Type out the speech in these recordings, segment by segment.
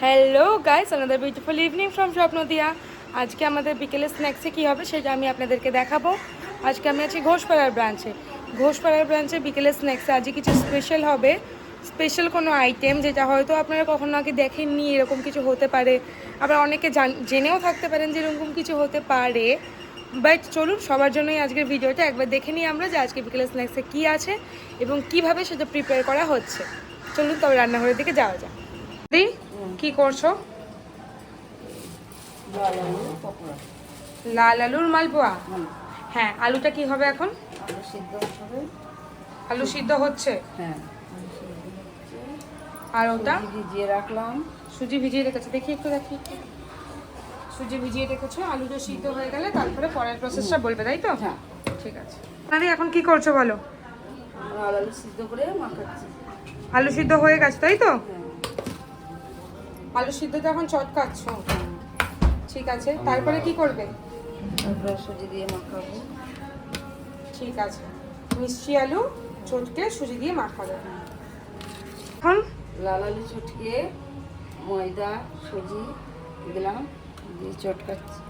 Hello guys, another beautiful evening from স্বপ্নদিয়া। আজকে আমাদের বিকেলের স্ন্যাক্সে কী হবে সেটা আমি আপনাদেরকে দেখাবো। আজকে আমি আছি ঘোষপাড়ার ব্রাঞ্চে বিকেলের স্ন্যাক্সে আজকে কিছু স্পেশাল হবে। স্পেশাল কোনো আইটেম যেটা হয়তো আপনারা কখনো আগে দেখেননি, এরকম কিছু হতে পারে। আবার অনেকে জেনেও থাকতে পারেন যে এরকম কিছু হতে পারে। বাট চলুন, সবার জন্যই আজকের ভিডিওটা একবার দেখে নিই আমরা যে আজকে বিকেলের স্ন্যাক্সে কী আছে এবং কিভাবে সেটা প্রিপেয়ার করা হচ্ছে। চলুন তবে রান্নাঘরের দিকে যাওয়া যায়। কি করছো? লাল আলুর মালপোয়া। হ্যাঁ, আলুটা কি হবে এখন? আলু সিদ্ধ হচ্ছে। হ্যাঁ, আর ওটা ভিজিয়ে রাখলাম। সুজি ভিজিয়ে রেখেছো, দেখি একটু দেখি। সুজি ভিজিয়ে রেখেছো, আলুটা সিদ্ধ হয়ে গেলে তারপরে পরের প্রসেসটা বলবে, তাই তো? হ্যাঁ, ঠিক আছে। তাহলে এখন কি করছো বলো? আলু সিদ্ধ করে মাখাচ্ছি। আলু সিদ্ধ হয়ে গেছে, তাই তো? হ্যাঁ। আলু সিদ্ধটা এখন চটকাচ্ছো। ঠিক আছে, তারপরে কি করবে? তারপরে সুজি দিয়ে মাখাবো। ঠিক আছে, মিষ্টি আলু চটকে সুজি দিয়ে মাখাবে। এখন লাল আলু চটকে ময়দা সুজি দিলাম, দিয়ে চটকাচ্ছি।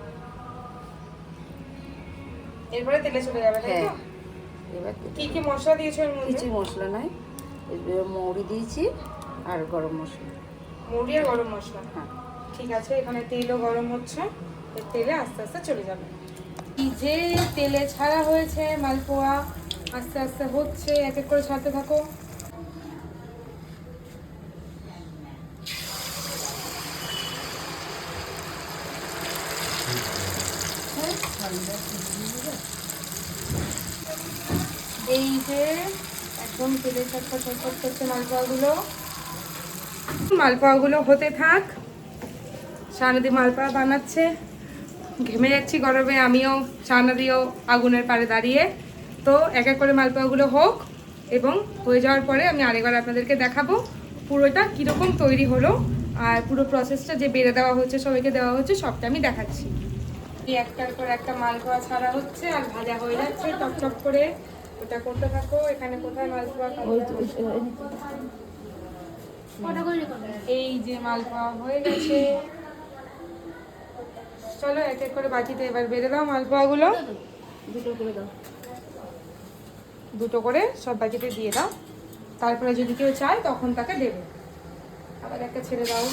এরপরে তেলে চলে যাবে, তাই তো? হ্যাঁ, এবার কি কি মশলা দিয়েছো এর মধ্যে? কিছু মশলা নাই, এবার মৌরি দিয়েছি আর গরম মশলা। মৌরি আর গরম মশলা। হ্যাঁ, ঠিক আছে, এখানে তেলও গরম হচ্ছে, এই তেলে আস্তে আস্তে চলে যাবে। এই যে তেলে ছাড়া হয়েছে মালপোয়া, আস্তে আস্তে হচ্ছে, এক এক করে ছাড়তে থাকো। এই যে একদম তেলে ছটফট ছটফট করছে মালপোয়াগুলো হতে থাক। সানাদি মালপোয়া বানাচ্ছে, ঘেমে যাচ্ছি গরমে, আমিও সানাদিও আগুনের পাড়ে দাঁড়িয়ে। তো এক এক করে মালপোয়াগুলো হোক এবং হয়ে যাওয়ার পরে আমি আরেকবার আপনাদেরকে দেখাবো পুরোটা কীরকম তৈরি হলো, আর পুরো প্রসেসটা যে বেড়ে দেওয়া হচ্ছে, সবাইকে দেওয়া হচ্ছে, সবটা আমি দেখাচ্ছি। এই একটার পর একটা মালপোয়া ছাড়া হচ্ছে আর ভাজা হয়ে যাচ্ছে টকটক করে। ওটা করতে থাকো। এখানে কোথায় মালপোয়া? এই যে মালপোয়া হয়ে গেছে। চলো এক এক করে বাটিতে এবার বেড়ে দাও মালপোয়াগুলো। দুটো করে সব বাটিতে দিয়ে দাও। তারপরে যদি কেউ চায় তখন তাকে দেবে। আবার একটা ছেড়ে দাও।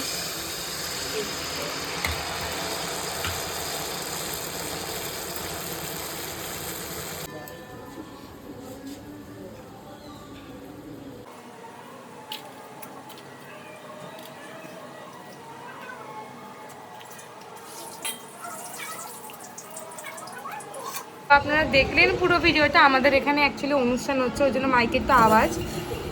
আপনারা দেখলেন পুরো ভিডিওটা। আমাদের এখানে অ্যাকচুয়ালি অনুষ্ঠান হচ্ছে, ওই জন্য মাইকের তো আওয়াজ,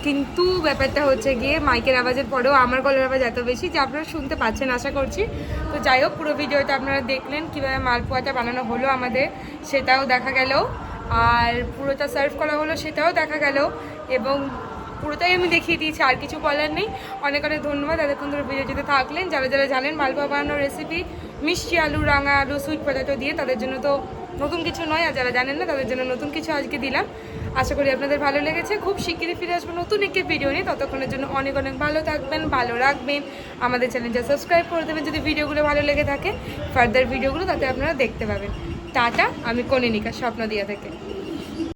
কিন্তু ব্যাপারটা হচ্ছে গিয়ে মাইকের আওয়াজের পরেও আমার গলার আওয়াজ এত বেশি যে আপনারা শুনতে পাচ্ছেন আশা করছি। তো যাই হোক, পুরো ভিডিওটা আপনারা দেখলেন কীভাবে মালপোয়াটা বানানো হলো আমাদের, সেটাও দেখা গেল, আর পুরোটা সার্ভ করা হলো সেটাও দেখা গেল, এবং পুরোটাই আমি দেখিয়ে দিয়েছি, আর কিছু বলার নেই। অনেক অনেক ধন্যবাদ এতক্ষণ ধরে ভিডিওটিতে থাকলেন। যারা যারা জানেন মালপোয়া বানানোর রেসিপি মিষ্টি আলু, রাঙা আলু, সুইট পটেটো দিয়ে, তাদের জন্য তো নতুন কিছু নয়, আর যারা জানেন না তাদের জন্য নতুন কিছু আজকে দিলাম। আশা করি আপনাদের ভালো লেগেছে। খুব শিগগিরই ফিরে আসবো নতুন একটি ভিডিও নিয়ে। ততক্ষণের জন্য অনেক অনেক ভালো থাকবেন, ভালো রাখবেন, আমাদের চ্যানেলটা সাবস্ক্রাইব করে দেবেন যদি ভিডিওগুলো ভালো লেগে থাকে। ফার্দার ভিডিওগুলো তাতে আপনারা দেখতে পাবেন। টাটা, আমি কনিনিকা স্বপ্নদিয়া থেকে।